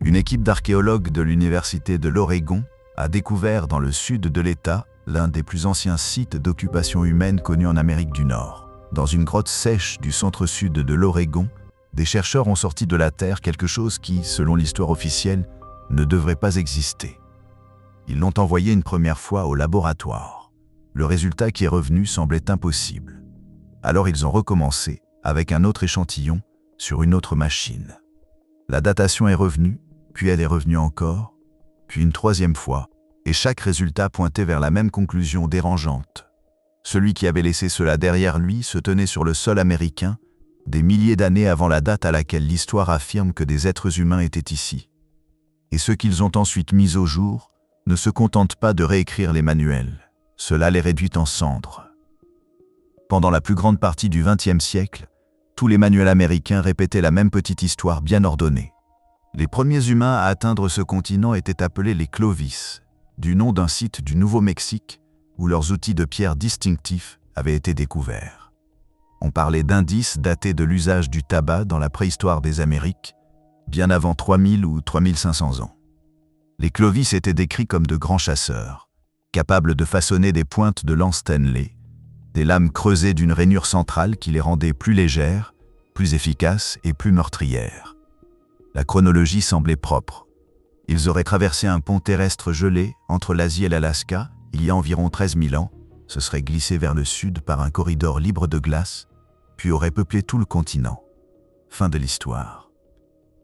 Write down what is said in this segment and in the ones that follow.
Une équipe d'archéologues de l'Université de l'Oregon a découvert dans le sud de l'État l'un des plus anciens sites d'occupation humaine connus en Amérique du Nord. Dans une grotte sèche du centre-sud de l'Oregon, des chercheurs ont sorti de la terre quelque chose qui, selon l'histoire officielle, ne devrait pas exister. Ils l'ont envoyé une première fois au laboratoire. Le résultat qui est revenu semblait impossible. Alors ils ont recommencé avec un autre échantillon sur une autre machine. La datation est revenue, puis elle est revenue encore, puis une troisième fois, et chaque résultat pointait vers la même conclusion dérangeante. Celui qui avait laissé cela derrière lui se tenait sur le sol américain, des milliers d'années avant la date à laquelle l'histoire affirme que des êtres humains étaient ici. Et ceux qu'ils ont ensuite mis au jour ne se contentent pas de réécrire les manuels, cela les réduit en cendres. Pendant la plus grande partie du XXe siècle, tous les manuels américains répétaient la même petite histoire bien ordonnée. Les premiers humains à atteindre ce continent étaient appelés les Clovis, du nom d'un site du Nouveau-Mexique où leurs outils de pierre distinctifs avaient été découverts. On parlait d'indices datés de l'usage du tabac dans la préhistoire des Amériques, bien avant 3000 ou 3500 ans. Les Clovis étaient décrits comme de grands chasseurs, capables de façonner des pointes de lance Stanley, des lames creusées d'une rainure centrale qui les rendait plus légères, plus efficaces et plus meurtrières. La chronologie semblait propre. Ils auraient traversé un pont terrestre gelé entre l'Asie et l'Alaska il y a environ 13 000 ans, se seraient glissés vers le sud par un corridor libre de glace, puis auraient peuplé tout le continent. Fin de l'histoire.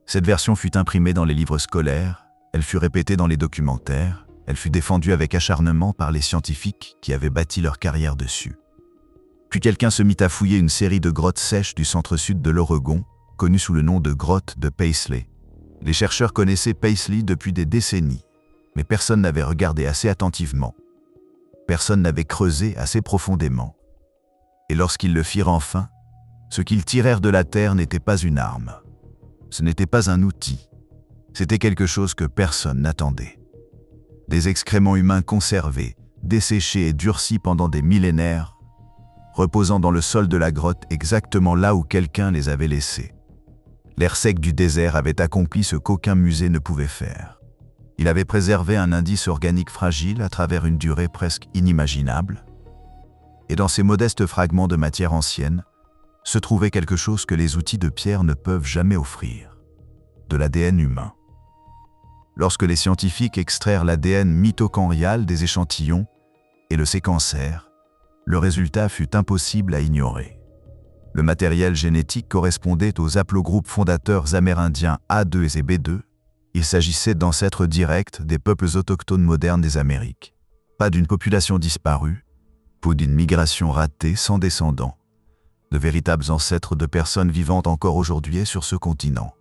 Cette version fut imprimée dans les livres scolaires, elle fut répétée dans les documentaires, elle fut défendue avec acharnement par les scientifiques qui avaient bâti leur carrière dessus. Puis quelqu'un se mit à fouiller une série de grottes sèches du centre-sud de l'Oregon, connues sous le nom de grottes de Paisley. Les chercheurs connaissaient Paisley depuis des décennies, mais personne n'avait regardé assez attentivement. Personne n'avait creusé assez profondément. Et lorsqu'ils le firent enfin, ce qu'ils tirèrent de la terre n'était pas une arme. Ce n'était pas un outil. C'était quelque chose que personne n'attendait. Des excréments humains conservés, desséchés et durcis pendant des millénaires, reposant dans le sol de la grotte exactement là où quelqu'un les avait laissés. L'air sec du désert avait accompli ce qu'aucun musée ne pouvait faire. Il avait préservé un indice organique fragile à travers une durée presque inimaginable. Et dans ces modestes fragments de matière ancienne, se trouvait quelque chose que les outils de pierre ne peuvent jamais offrir. De l'ADN humain. Lorsque les scientifiques extrairent l'ADN mitochondrial des échantillons et le séquencèrent, le résultat fut impossible à ignorer. Le matériel génétique correspondait aux haplogroupes fondateurs amérindiens A2 et B2. Il s'agissait d'ancêtres directs des peuples autochtones modernes des Amériques. Pas d'une population disparue, pas d'une migration ratée sans descendants. De véritables ancêtres de personnes vivantes encore aujourd'hui sur ce continent.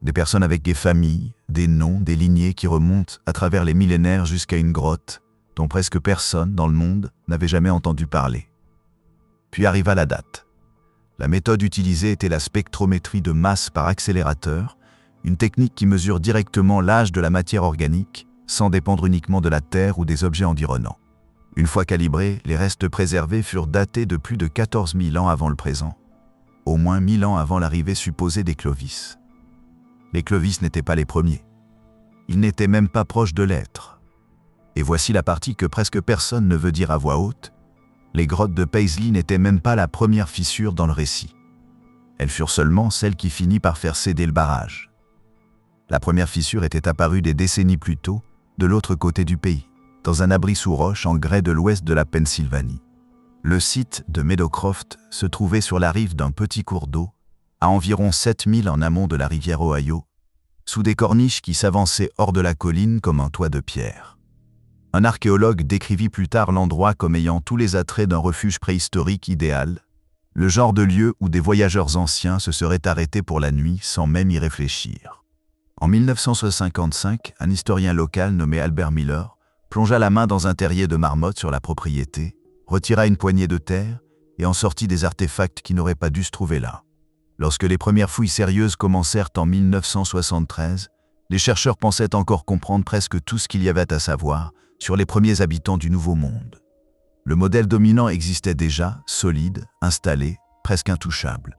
Des personnes avec des familles, des noms, des lignées qui remontent à travers les millénaires jusqu'à une grotte dont presque personne dans le monde n'avait jamais entendu parler. Puis arriva la date. La méthode utilisée était la spectrométrie de masse par accélérateur, une technique qui mesure directement l'âge de la matière organique, sans dépendre uniquement de la Terre ou des objets environnants. Une fois calibrés, les restes préservés furent datés de plus de 14 000 ans avant le présent, au moins 1000 ans avant l'arrivée supposée des Clovis. Les Clovis n'étaient pas les premiers. Ils n'étaient même pas proches de l'être. Et voici la partie que presque personne ne veut dire à voix haute. Les grottes de Paisley n'étaient même pas la première fissure dans le récit. Elles furent seulement celle qui finit par faire céder le barrage. La première fissure était apparue des décennies plus tôt, de l'autre côté du pays, dans un abri sous roche en grès de l'ouest de la Pennsylvanie. Le site de Meadowcroft se trouvait sur la rive d'un petit cours d'eau, à environ 7000 en amont de la rivière Ohio, sous des corniches qui s'avançaient hors de la colline comme un toit de pierre. Un archéologue décrivit plus tard l'endroit comme ayant tous les attraits d'un refuge préhistorique idéal, le genre de lieu où des voyageurs anciens se seraient arrêtés pour la nuit sans même y réfléchir. En 1955, un historien local nommé Albert Miller plongea la main dans un terrier de marmotte sur la propriété, retira une poignée de terre et en sortit des artefacts qui n'auraient pas dû se trouver là. Lorsque les premières fouilles sérieuses commencèrent en 1973, les chercheurs pensaient encore comprendre presque tout ce qu'il y avait à savoir sur les premiers habitants du Nouveau Monde. Le modèle dominant existait déjà, solide, installé, presque intouchable.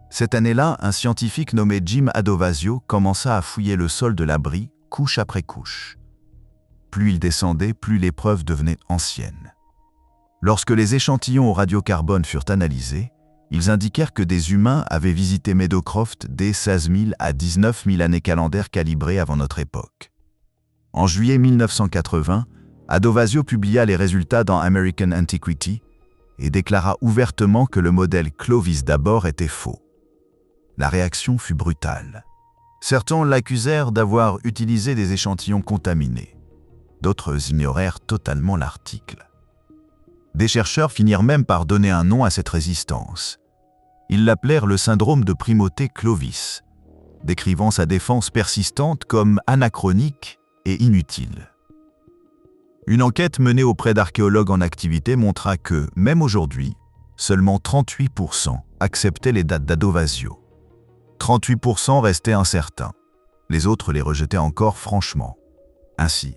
Cette année-là, un scientifique nommé Jim Adovasio commença à fouiller le sol de l'abri, couche après couche. Plus il descendait, plus les preuves devenaient anciennes. Lorsque les échantillons au radiocarbone furent analysés, ils indiquèrent que des humains avaient visité Meadowcroft dès 16 000 à 19 000 années calendaires calibrées avant notre époque. En juillet 1980, Adovasio publia les résultats dans American Antiquity et déclara ouvertement que le modèle Clovis d'abord était faux. La réaction fut brutale. Certains l'accusèrent d'avoir utilisé des échantillons contaminés. D'autres ignorèrent totalement l'article. Des chercheurs finirent même par donner un nom à cette résistance. Ils l'appelèrent le syndrome de primauté Clovis, décrivant sa défense persistante comme anachronique et inutile. Une enquête menée auprès d'archéologues en activité montra que, même aujourd'hui, seulement 38% acceptaient les dates d'Adovasio. 38% restaient incertains. Les autres les rejetaient encore franchement. Ainsi,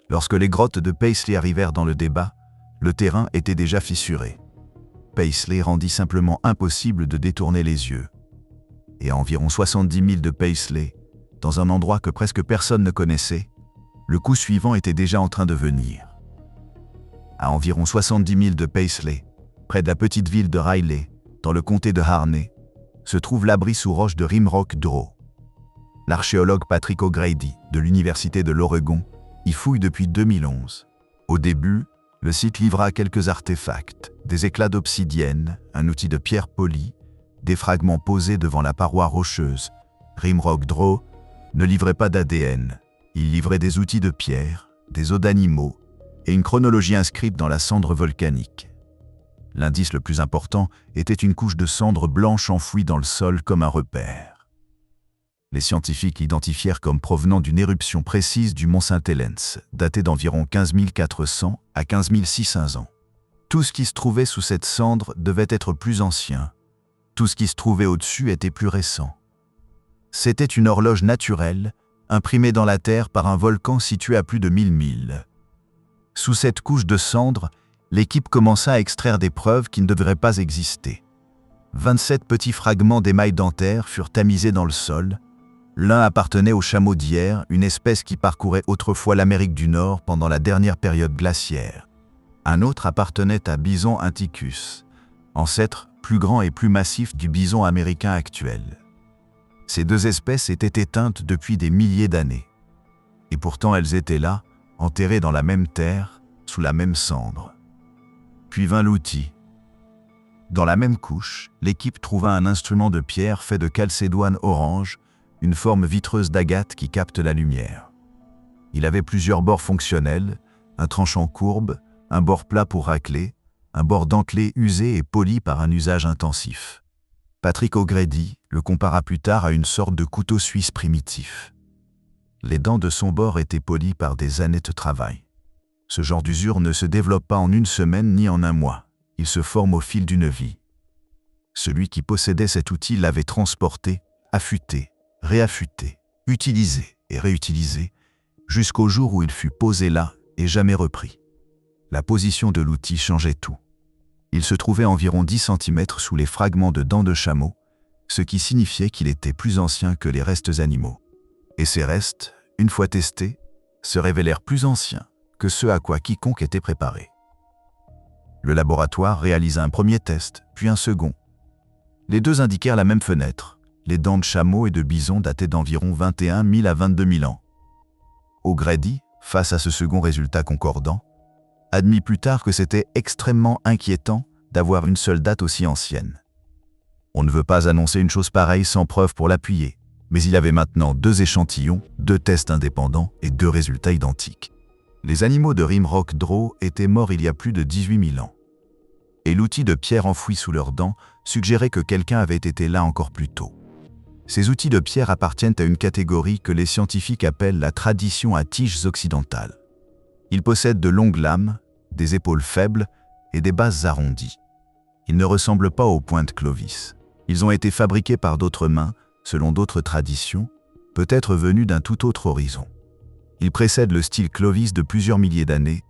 lorsque les grottes de Paisley arrivèrent dans le débat, le terrain était déjà fissuré. Paisley rendit simplement impossible de détourner les yeux. Et à environ 70 000 de Paisley, dans un endroit que presque personne ne connaissait, le coup suivant était déjà en train de venir. À environ 70 000 de Paisley, près de la petite ville de Riley, dans le comté de Harney, se trouve l'abri sous roche de Rimrock Draw. L'archéologue Patrick O'Grady, de l'Université de l'Oregon, y fouille depuis 2011. Au début, le site livra quelques artefacts, des éclats d'obsidienne, un outil de pierre polie, des fragments posés devant la paroi rocheuse. Rimrock Draw ne livrait pas d'ADN, il livrait des outils de pierre, des os d'animaux et une chronologie inscrite dans la cendre volcanique. L'indice le plus important était une couche de cendre blanche enfouie dans le sol comme un repère. Les scientifiques l'identifièrent comme provenant d'une éruption précise du mont Saint-Helens, datée d'environ 15 400 à 15 600 ans. Tout ce qui se trouvait sous cette cendre devait être plus ancien. Tout ce qui se trouvait au-dessus était plus récent. C'était une horloge naturelle, imprimée dans la terre par un volcan situé à plus de 1000 milles. Sous cette couche de cendre, l'équipe commença à extraire des preuves qui ne devraient pas exister. 27 petits fragments d'émail dentaire furent tamisés dans le sol. L'un appartenait au chameau d'hier, une espèce qui parcourait autrefois l'Amérique du Nord pendant la dernière période glaciaire. Un autre appartenait à Bison inticus, ancêtre plus grand et plus massif du bison américain actuel. Ces deux espèces étaient éteintes depuis des milliers d'années. Et pourtant elles étaient là, enterrées dans la même terre, sous la même cendre. Puis vint l'outil. Dans la même couche, l'équipe trouva un instrument de pierre fait de calcédoine orange, une forme vitreuse d'agate qui capte la lumière. Il avait plusieurs bords fonctionnels, un tranchant courbe, un bord plat pour racler, un bord dentelé usé et poli par un usage intensif. Patrick O'Grady le compara plus tard à une sorte de couteau suisse primitif. Les dents de son bord étaient polies par des années de travail. Ce genre d'usure ne se développe pas en une semaine ni en un mois. Il se forme au fil d'une vie. Celui qui possédait cet outil l'avait transporté, affûté, réaffûté, utilisé et réutilisé, jusqu'au jour où il fut posé là et jamais repris. La position de l'outil changeait tout. Il se trouvait environ 10 cm sous les fragments de dents de chameau, ce qui signifiait qu'il était plus ancien que les restes animaux. Et ces restes, une fois testés, se révélèrent plus anciens que ce à quoi quiconque était préparé. Le laboratoire réalisa un premier test, puis un second. Les deux indiquèrent la même fenêtre. Les dents de chameau et de bison dataient d'environ 21 000 à 22 000 ans. O'Grady, face à ce second résultat concordant, admit plus tard que c'était extrêmement inquiétant d'avoir une seule date aussi ancienne. On ne veut pas annoncer une chose pareille sans preuve pour l'appuyer, mais il avait maintenant 2 échantillons, 2 tests indépendants et 2 résultats identiques. Les animaux de Rimrock Draw étaient morts il y a plus de 18 000 ans. Et l'outil de pierre enfoui sous leurs dents suggérait que quelqu'un avait été là encore plus tôt. Ces outils de pierre appartiennent à une catégorie que les scientifiques appellent la tradition à tiges occidentales. Ils possèdent de longues lames, des épaules faibles et des bases arrondies. Ils ne ressemblent pas aux pointes Clovis. Ils ont été fabriqués par d'autres mains, selon d'autres traditions, peut-être venus d'un tout autre horizon. Ils précèdent le style Clovis de plusieurs milliers d'années.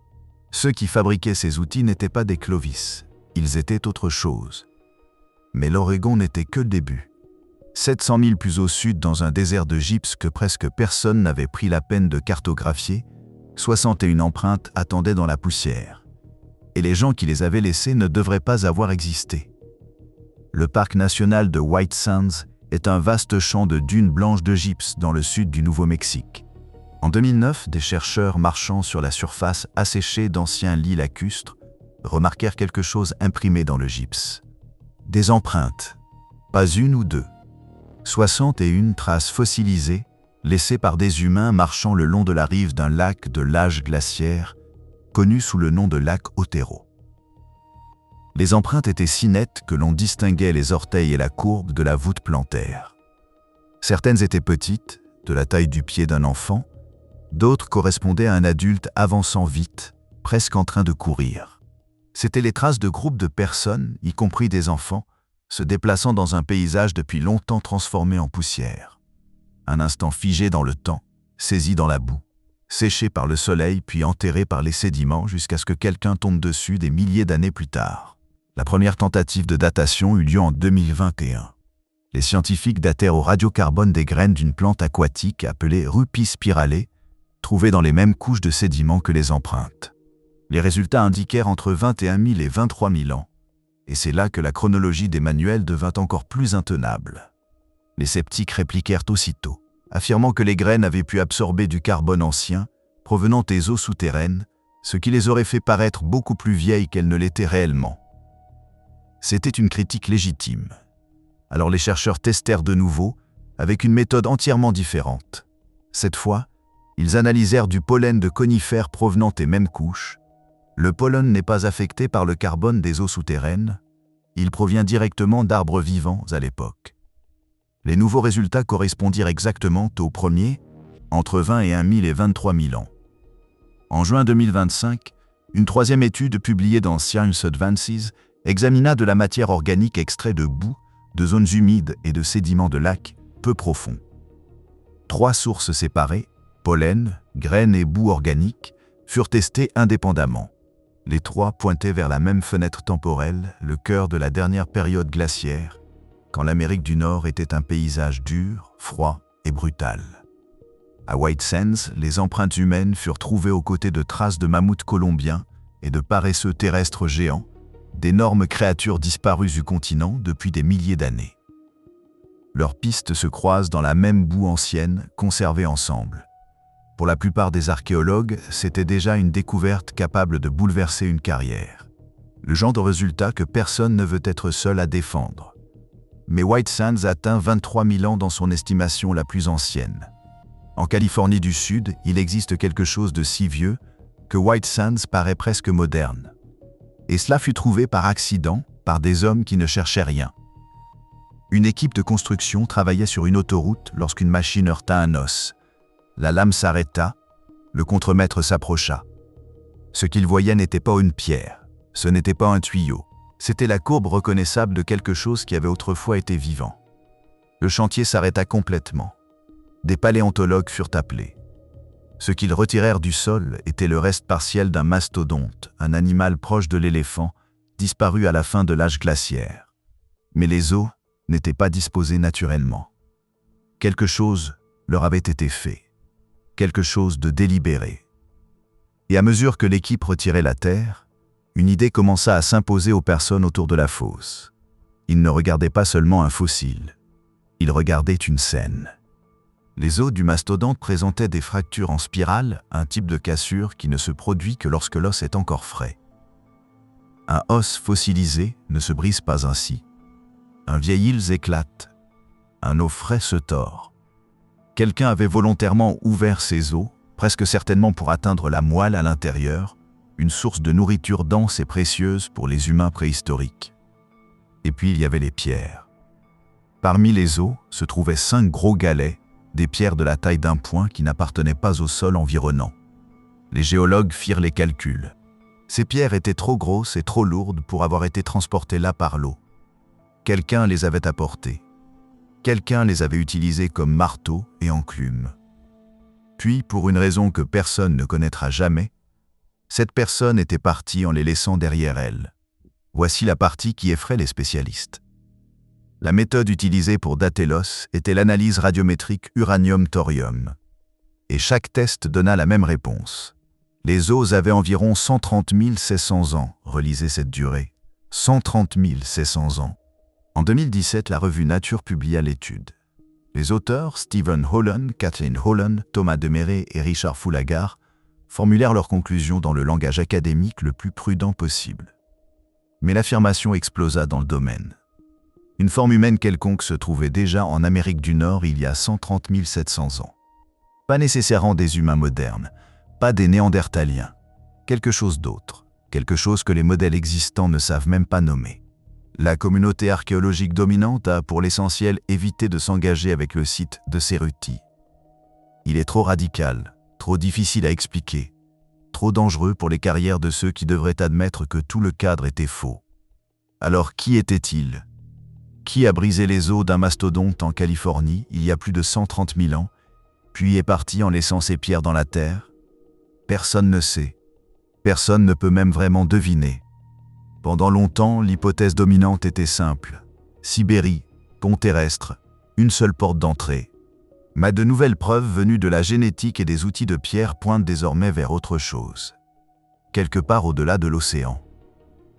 Ceux qui fabriquaient ces outils n'étaient pas des Clovis, ils étaient autre chose. Mais l'Oregon n'était que le début. 700 000 plus au sud, dans un désert de gypse que presque personne n'avait pris la peine de cartographier, 61 empreintes attendaient dans la poussière. Et les gens qui les avaient laissées ne devraient pas avoir existé. Le parc national de White Sands est un vaste champ de dunes blanches de gypse dans le sud du Nouveau-Mexique. En 2009, des chercheurs marchant sur la surface asséchée d'anciens lits lacustres remarquèrent quelque chose imprimé dans le gypse. Des empreintes, pas une ou deux. 61 traces fossilisées, laissées par des humains marchant le long de la rive d'un lac de l'âge glaciaire, connu sous le nom de lac Otero. Les empreintes étaient si nettes que l'on distinguait les orteils et la courbe de la voûte plantaire. Certaines étaient petites, de la taille du pied d'un enfant, d'autres correspondaient à un adulte avançant vite, presque en train de courir. C'étaient les traces de groupes de personnes, y compris des enfants, se déplaçant dans un paysage depuis longtemps transformé en poussière. Un instant figé dans le temps, saisi dans la boue, séché par le soleil puis enterré par les sédiments jusqu'à ce que quelqu'un tombe dessus des milliers d'années plus tard. La première tentative de datation eut lieu en 2021. Les scientifiques datèrent au radiocarbone des graines d'une plante aquatique appelée Rupis spirale, trouvée dans les mêmes couches de sédiments que les empreintes. Les résultats indiquèrent entre 21 000 et 23 000 ans. Et c'est là que la chronologie des manuels devint encore plus intenable. Les sceptiques répliquèrent aussitôt, affirmant que les graines avaient pu absorber du carbone ancien, provenant des eaux souterraines, ce qui les aurait fait paraître beaucoup plus vieilles qu'elles ne l'étaient réellement. C'était une critique légitime. Alors les chercheurs testèrent de nouveau, avec une méthode entièrement différente. Cette fois, ils analysèrent du pollen de conifères provenant des mêmes couches. Le pollen n'est pas affecté par le carbone des eaux souterraines, il provient directement d'arbres vivants à l'époque. Les nouveaux résultats correspondirent exactement aux premiers, entre 20 et 1 000 et 23 000 ans. En juin 2025, une troisième étude publiée dans Science Advances examina de la matière organique extraite de boue, de zones humides et de sédiments de lacs peu profonds. 3 sources séparées, pollen, graines et boue organique, furent testées indépendamment. Les 3 pointaient vers la même fenêtre temporelle, le cœur de la dernière période glaciaire, quand l'Amérique du Nord était un paysage dur, froid et brutal. À White Sands, les empreintes humaines furent trouvées aux côtés de traces de mammouths colombiens et de paresseux terrestres géants, d'énormes créatures disparues du continent depuis des milliers d'années. Leurs pistes se croisent dans la même boue ancienne, conservée ensemble. Pour la plupart des archéologues, c'était déjà une découverte capable de bouleverser une carrière. Le genre de résultat que personne ne veut être seul à défendre. Mais White Sands atteint 23 000 ans dans son estimation la plus ancienne. En Californie du Sud, il existe quelque chose de si vieux que White Sands paraît presque moderne. Et cela fut trouvé par accident, par des hommes qui ne cherchaient rien. Une équipe de construction travaillait sur une autoroute lorsqu'une machine heurta un os. La lame s'arrêta, le contremaître s'approcha. Ce qu'il voyait n'était pas une pierre, ce n'était pas un tuyau, c'était la courbe reconnaissable de quelque chose qui avait autrefois été vivant. Le chantier s'arrêta complètement. Des paléontologues furent appelés. Ce qu'ils retirèrent du sol était le reste partiel d'un mastodonte, un animal proche de l'éléphant, disparu à la fin de l'âge glaciaire. Mais les os n'étaient pas disposés naturellement. Quelque chose leur avait été fait. Quelque chose de délibéré. Et à mesure que l'équipe retirait la terre, une idée commença à s'imposer aux personnes autour de la fosse. Ils ne regardaient pas seulement un fossile, ils regardaient une scène. Les os du mastodonte présentaient des fractures en spirale, un type de cassure qui ne se produit que lorsque l'os est encore frais. Un os fossilisé ne se brise pas ainsi. Un vieil île éclate, un os frais se tord. Quelqu'un avait volontairement ouvert ses os, presque certainement pour atteindre la moelle à l'intérieur, une source de nourriture dense et précieuse pour les humains préhistoriques. Et puis il y avait les pierres. Parmi les os se trouvaient 5 gros galets, des pierres de la taille d'un poing qui n'appartenaient pas au sol environnant. Les géologues firent les calculs. Ces pierres étaient trop grosses et trop lourdes pour avoir été transportées là par l'eau. Quelqu'un les avait apportées. Quelqu'un les avait utilisés comme marteau et enclume. Puis, pour une raison que personne ne connaîtra jamais, cette personne était partie en les laissant derrière elle. Voici la partie qui effraie les spécialistes. La méthode utilisée pour dater l'os était l'analyse radiométrique uranium-thorium. Et chaque test donna la même réponse. Les os avaient environ 130 600 ans, relisez cette durée. 130 600 ans. En 2017, la revue Nature publia l'étude. Les auteurs, Stephen Holland, Kathleen Holland, Thomas Demeret et Richard Foulagar, formulèrent leurs conclusions dans le langage académique le plus prudent possible. Mais l'affirmation explosa dans le domaine. Une forme humaine quelconque se trouvait déjà en Amérique du Nord il y a 130 700 ans. Pas nécessairement des humains modernes, pas des néandertaliens. Quelque chose d'autre, quelque chose que les modèles existants ne savent même pas nommer. La communauté archéologique dominante a, pour l'essentiel, évité de s'engager avec le site de Cerutti. Il est trop radical, trop difficile à expliquer, trop dangereux pour les carrières de ceux qui devraient admettre que tout le cadre était faux. Alors qui était-il ? Qui a brisé les os d'un mastodonte en Californie il y a plus de 130 000 ans, puis est parti en laissant ses pierres dans la terre ? Personne ne sait. Personne ne peut même vraiment deviner. Pendant longtemps, l'hypothèse dominante était simple. Sibérie, pont terrestre, une seule porte d'entrée. Mais de nouvelles preuves venues de la génétique et des outils de pierre pointent désormais vers autre chose. Quelque part au-delà de l'océan.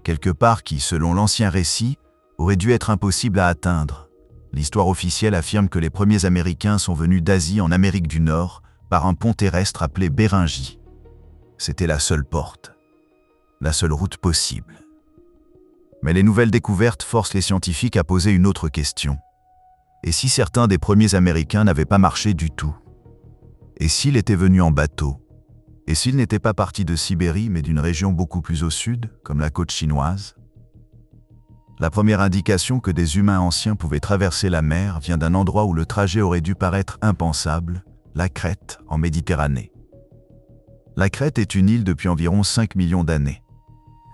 Quelque part qui, selon l'ancien récit, aurait dû être impossible à atteindre. L'histoire officielle affirme que les premiers Américains sont venus d'Asie en Amérique du Nord par un pont terrestre appelé Béringie. C'était la seule porte, la seule route possible. Mais les nouvelles découvertes forcent les scientifiques à poser une autre question. Et si certains des premiers Américains n'avaient pas marché du tout ? Et s'il était venu en bateau ? Et s'il n'était pas parti de Sibérie mais d'une région beaucoup plus au sud, comme la côte chinoise ? La première indication que des humains anciens pouvaient traverser la mer vient d'un endroit où le trajet aurait dû paraître impensable, la Crète, en Méditerranée. La Crète est une île depuis environ 5 millions d'années.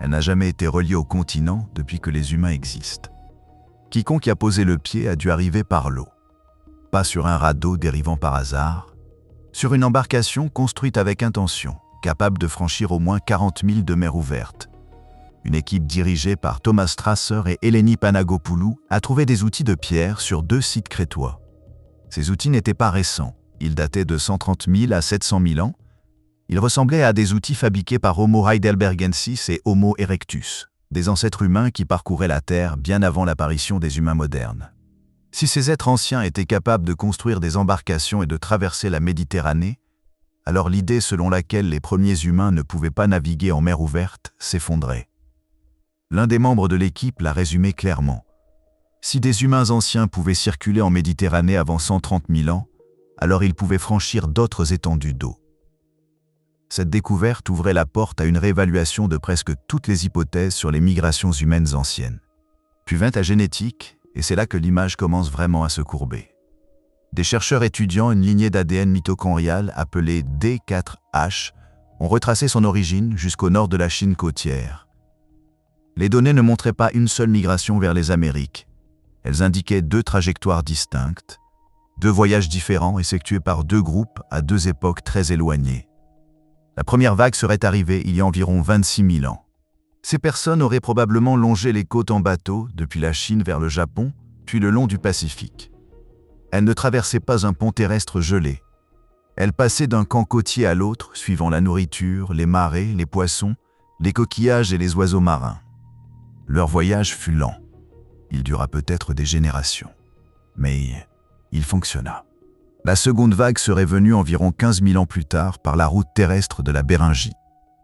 Elle n'a jamais été reliée au continent depuis que les humains existent. Quiconque y a posé le pied a dû arriver par l'eau. Pas sur un radeau dérivant par hasard, sur une embarcation construite avec intention, capable de franchir au moins 40 milles de mer ouverte. Une équipe dirigée par Thomas Strasser et Eleni Panagopoulou a trouvé des outils de pierre sur 2 sites crétois. Ces outils n'étaient pas récents, ils dataient de 130 000 à 700 000 ans. Ils ressemblaient à des outils fabriqués par Homo heidelbergensis et Homo erectus, des ancêtres humains qui parcouraient la Terre bien avant l'apparition des humains modernes. Si ces êtres anciens étaient capables de construire des embarcations et de traverser la Méditerranée, alors l'idée selon laquelle les premiers humains ne pouvaient pas naviguer en mer ouverte s'effondrait. L'un des membres de l'équipe l'a résumé clairement. Si des humains anciens pouvaient circuler en Méditerranée avant 130 000 ans, alors ils pouvaient franchir d'autres étendues d'eau. Cette découverte ouvrait la porte à une réévaluation de presque toutes les hypothèses sur les migrations humaines anciennes. Puis vint la génétique, et c'est là que l'image commence vraiment à se courber. Des chercheurs étudiant une lignée d'ADN mitochondrial appelée D4H ont retracé son origine jusqu'au nord de la Chine côtière. Les données ne montraient pas une seule migration vers les Amériques. Elles indiquaient 2 trajectoires distinctes, 2 voyages différents effectués par 2 groupes à 2 époques très éloignées. La première vague serait arrivée il y a environ 26 000 ans. Ces personnes auraient probablement longé les côtes en bateau depuis la Chine vers le Japon, puis le long du Pacifique. Elles ne traversaient pas un pont terrestre gelé. Elles passaient d'un camp côtier à l'autre, suivant la nourriture, les marées, les poissons, les coquillages et les oiseaux marins. Leur voyage fut lent. Il dura peut-être des générations. Mais il fonctionna. La seconde vague serait venue environ 15 000 ans plus tard par la route terrestre de la Béringie.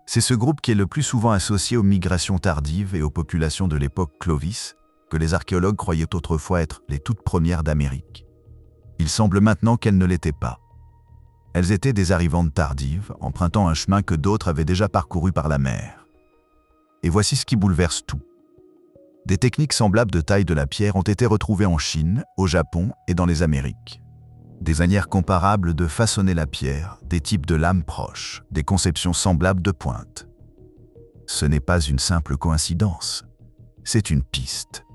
C'est ce groupe qui est le plus souvent associé aux migrations tardives et aux populations de l'époque Clovis, que les archéologues croyaient autrefois être les toutes premières d'Amérique. Il semble maintenant qu'elles ne l'étaient pas. Elles étaient des arrivantes tardives, empruntant un chemin que d'autres avaient déjà parcouru par la mer. Et voici ce qui bouleverse tout. Des techniques semblables de taille de la pierre ont été retrouvées en Chine, au Japon et dans les Amériques. Des manières comparables de façonner la pierre, des types de lames proches, des conceptions semblables de pointe. Ce n'est pas une simple coïncidence, c'est une piste.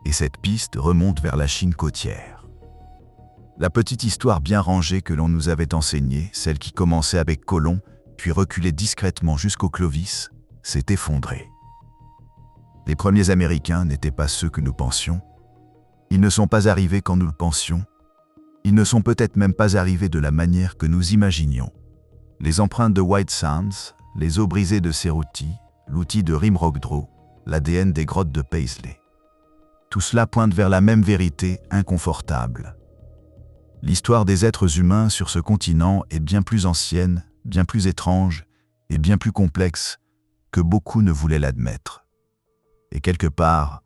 Et cette piste remonte vers la Chine côtière. La petite histoire bien rangée que l'on nous avait enseignée, celle qui commençait avec Colomb, puis reculait discrètement jusqu'au Clovis, s'est effondrée. Les premiers Américains n'étaient pas ceux que nous pensions. Ils ne sont pas arrivés quand nous le pensions. Ils ne sont peut-être même pas arrivés de la manière que nous imaginions. Les empreintes de White Sands, les os brisés de Cerutti, l'outil de Rimrock Draw, l'ADN des grottes de Paisley. Tout cela pointe vers la même vérité inconfortable. L'histoire des êtres humains sur ce continent est bien plus ancienne, bien plus étrange et bien plus complexe que beaucoup ne voulaient l'admettre. Et quelque part,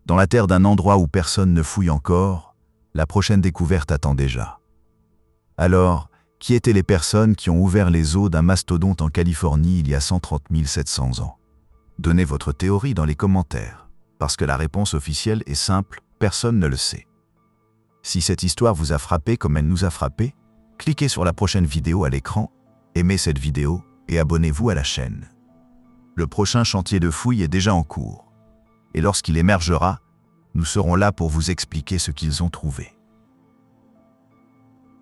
dans la terre d'un endroit où personne ne fouille encore, la prochaine découverte attend déjà. Alors, qui étaient les personnes qui ont ouvert les os d'un mastodonte en Californie il y a 130 700 ans? Donnez votre théorie dans les commentaires, parce que la réponse officielle est simple, personne ne le sait. Si cette histoire vous a frappé comme elle nous a frappé, cliquez sur la prochaine vidéo à l'écran, aimez cette vidéo et abonnez-vous à la chaîne. Le prochain chantier de fouille est déjà en cours. Et lorsqu'il émergera, nous serons là pour vous expliquer ce qu'ils ont trouvé.